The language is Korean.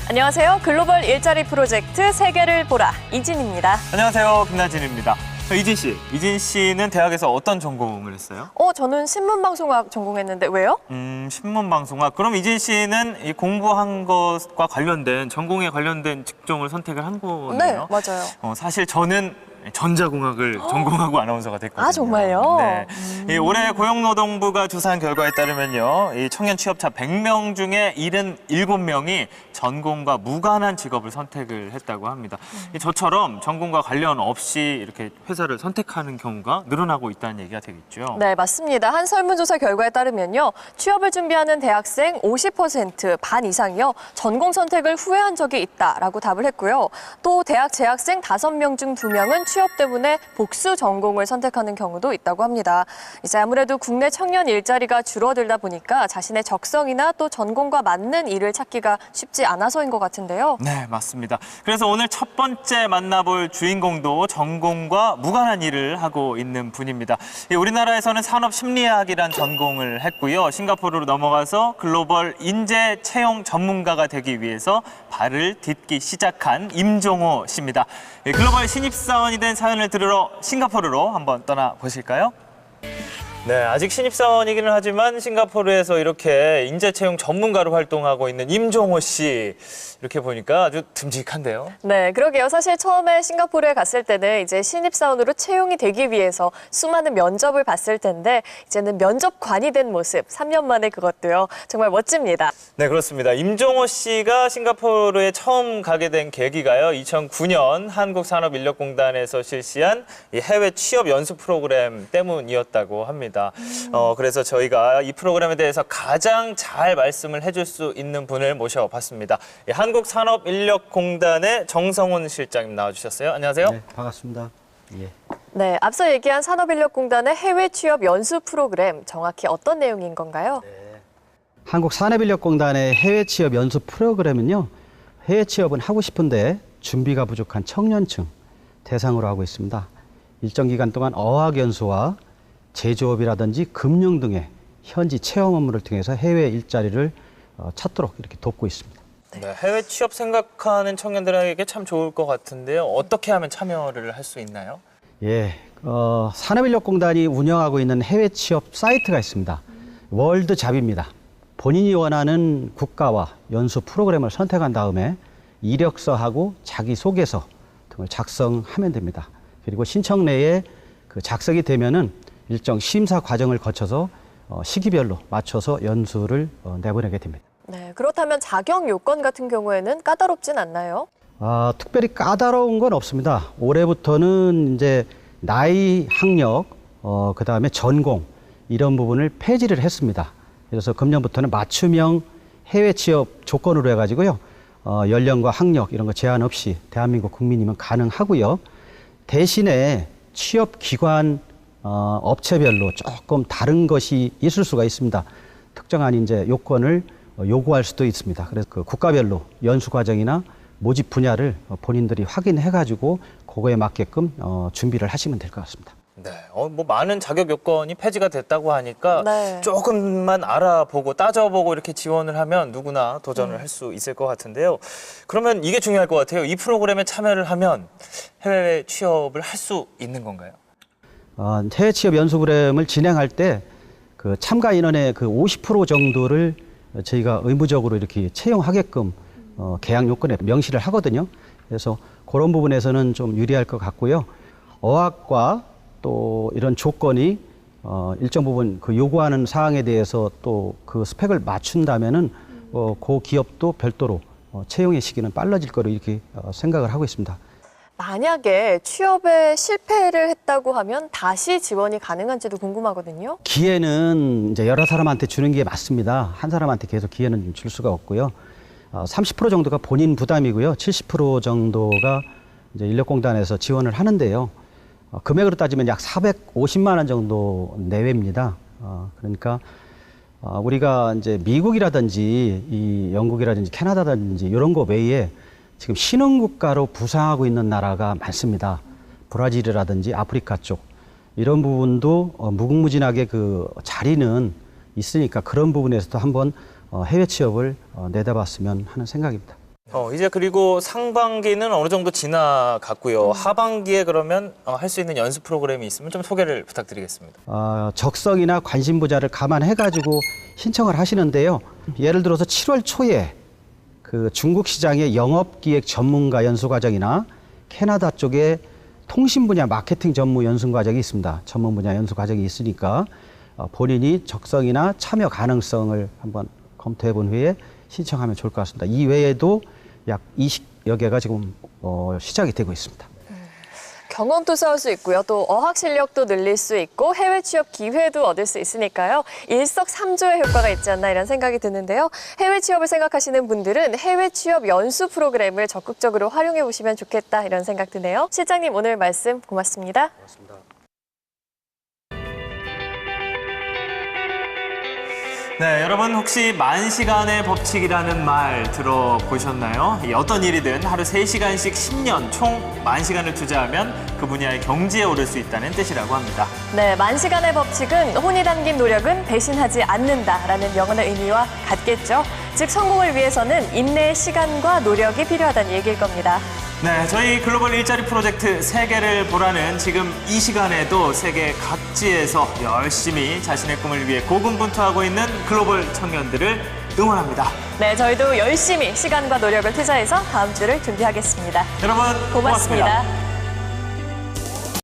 안녕하세요. 글로벌 일자리 프로젝트 세계를 보라 이진입니다. 안녕하세요. 김나진입니다. 이진 씨는 대학에서 어떤 전공을 했어요? 저는 신문방송학 전공했는데 왜요? 신문방송학. 그럼 이진 씨는 이 공부한 것과 관련된 전공에 관련된 직종을 선택을 한 거네요? 네, 맞아요. 사실 저는 전자공학을 전공하고 아나운서가 됐거든요. 아, 정말요? 네. 이 올해 고용노동부가 조사한 결과에 따르면요, 이 청년 취업자 100명 중에 77명이 전공과 무관한 직업을 선택을 했다고 합니다. 저처럼 전공과 관련 없이 이렇게 회사를 선택하는 경우가 늘어나고 있다는 얘기가 되겠죠. 네, 맞습니다. 한 설문조사 결과에 따르면요, 취업을 준비하는 대학생 50% 반 이상이요, 전공 선택을 후회한 적이 있다라고 답을 했고요. 또 대학 재학생 5명 중 2명은 취업 때문에 복수 전공을 선택하는 경우도 있다고 합니다. 이제 아무래도 국내 청년 일자리가 줄어들다 보니까 자신의 적성이나 또 전공과 맞는 일을 찾기가 쉽지 않아서인 것 같은데요. 네, 맞습니다. 그래서 오늘 첫 번째 만나볼 주인공도 전공과 무관한 일을 하고 있는 분입니다. 우리나라에서는 산업심리학이란 전공을 했고요. 싱가포르로 넘어가서 글로벌 인재 채용 전문가가 되기 위해서 발을 딛기 시작한 임종호 씨입니다. 글로벌 신입사원이 된 사연을 들으러 싱가포르로 한번 떠나보실까요? 네, 아직 신입사원이기는 하지만 싱가포르에서 이렇게 인재채용 전문가로 활동하고 있는 임종호 씨, 이렇게 보니까 아주 듬직한데요. 네, 그러게요. 사실 처음에 싱가포르에 갔을 때는 이제 신입사원으로 채용이 되기 위해서 수많은 면접을 봤을 텐데 이제는 면접관이 된 모습, 3년 만에 그것도요. 정말 멋집니다. 네, 그렇습니다. 임종호 씨가 싱가포르에 처음 가게 된 계기가요, 2009년 한국산업인력공단에서 실시한 이 해외 취업 연수 프로그램 때문이었다고 합니다. 그래서 저희가 이 프로그램에 대해서 가장 잘 말씀을 해줄 수 있는 분을 모셔봤습니다. 한국산업인력공단의 정성훈 실장님 나와주셨어요. 안녕하세요. 네, 반갑습니다. 예. 네, 앞서 얘기한 산업인력공단의 해외 취업 연수 프로그램, 정확히 어떤 내용인 건가요? 한국산업인력공단의 해외 취업 연수 프로그램은요, 해외 취업은 하고 싶은데 준비가 부족한 청년층 대상으로 하고 있습니다. 일정 기간 동안 어학 연수와 제조업이라든지 금융 등의 현지 체험 업무를 통해서 해외 일자리를 찾도록 이렇게 돕고 있습니다. 네, 해외 취업 생각하는 청년들에게 참 좋을 것 같은데요. 어떻게 하면 참여를 할 수 있나요? 예, 산업인력공단이 운영하고 있는 해외 취업 사이트가 있습니다. 월드잡입니다. 본인이 원하는 국가와 연수 프로그램을 선택한 다음에 이력서하고 자기소개서 등을 작성하면 됩니다. 그리고 신청 내에 그 작성이 되면은 일정 심사 과정을 거쳐서 시기별로 맞춰서 연수를 내보내게 됩니다. 네, 그렇다면 자격 요건 같은 경우에는 까다롭진 않나요? 특별히 까다로운 건 없습니다. 올해부터는 이제 나이, 학력, 그다음에 전공 이런 부분을 폐지를 했습니다. 그래서 금년부터는 맞춤형 해외 취업 조건으로 해가지고요, 연령과 학력 이런 거 제한 없이 대한민국 국민이면 가능하고요. 대신에 취업 기관 업체별로 조금 다른 것이 있을 수가 있습니다. 특정한 이제 요건을 요구할 수도 있습니다. 그래서 그 국가별로 연수 과정이나 모집 분야를 본인들이 확인해가지고 그거에 맞게끔 준비를 하시면 될 것 같습니다. 네, 뭐 많은 자격 요건이 폐지가 됐다고 하니까 네. 조금만 알아보고 따져보고 이렇게 지원을 하면 누구나 도전을 할 수 있을 것 같은데요. 그러면 이게 중요할 것 같아요. 이 프로그램에 참여를 하면 해외 취업을 할 수 있는 건가요? 해외 취업 연수 프로그램을 진행할 때 그 참가 인원의 그 50% 정도를 저희가 의무적으로 이렇게 채용하게끔 계약 요건에 명시를 하거든요. 그래서 그런 부분에서는 좀 유리할 것 같고요. 어학과 또 이런 조건이 일정 부분 그 요구하는 사항에 대해서 또 그 스펙을 맞춘다면은 그 기업도 별도로 채용의 시기는 빨라질 거로 이렇게 생각을 하고 있습니다. 만약에 취업에 실패를 했다고 하면 다시 지원이 가능한지도 궁금하거든요. 기회는 이제 여러 사람한테 주는 게 맞습니다. 한 사람한테 계속 기회는 줄 수가 없고요. 30% 정도가 본인 부담이고요. 70% 정도가 이제 인력공단에서 지원을 하는데요. 금액으로 따지면 약 450만 원 정도 내외입니다. 그러니까 우리가 이제 미국이라든지 이 영국이라든지 캐나다라든지 이런 거 외에 지금 신흥국가로 부상하고 있는 나라가 많습니다. 브라질이라든지 아프리카 쪽 이런 부분도 무궁무진하게 그 자리는 있으니까 그런 부분에서도 한번 해외 취업을 내다봤으면 하는 생각입니다. 이제 그리고 상반기는 어느 정도 지나갔고요. 하반기에 그러면 할 수 있는 연수 프로그램이 있으면 좀 소개를 부탁드리겠습니다. 적성이나 관심 분야를 감안해가지고 신청을 하시는데요. 예를 들어서 7월 초에 그 중국 시장의 영업기획 전문가 연수과정이나 캐나다 쪽에 통신 분야 마케팅 전문 연수과정이 있습니다. 전문 분야 연수과정이 있으니까 본인이 적성이나 참여 가능성을 한번 검토해 본 후에 신청하면 좋을 것 같습니다. 이 외에도 약 20여 개가 지금 시작이 되고 있습니다. 경험도 쌓을 수 있고요. 또 어학 실력도 늘릴 수 있고 해외 취업 기회도 얻을 수 있으니까요. 일석삼조의 효과가 있지 않나 이런 생각이 드는데요. 해외 취업을 생각하시는 분들은 해외 취업 연수 프로그램을 적극적으로 활용해 보시면 좋겠다 이런 생각 드네요. 실장님 오늘 말씀 고맙습니다. 고맙습니다. 네, 여러분 혹시 만시간의 법칙이라는 말 들어보셨나요? 어떤 일이든 하루 3시간씩 10년 총 만시간을 투자하면 그 분야의 경지에 오를 수 있다는 뜻이라고 합니다. 네, 만시간의 법칙은 혼이 담긴 노력은 배신하지 않는다라는 명언의 의미와 같겠죠. 즉 성공을 위해서는 인내의 시간과 노력이 필요하다는 얘기일 겁니다. 네, 저희 글로벌 일자리 프로젝트 세계를 보라는 지금 이 시간에도 세계 각지에서 열심히 자신의 꿈을 위해 고군분투하고 있는 글로벌 청년들을 응원합니다. 네, 저희도 열심히 시간과 노력을 투자해서 다음 주를 준비하겠습니다. 여러분 고맙습니다.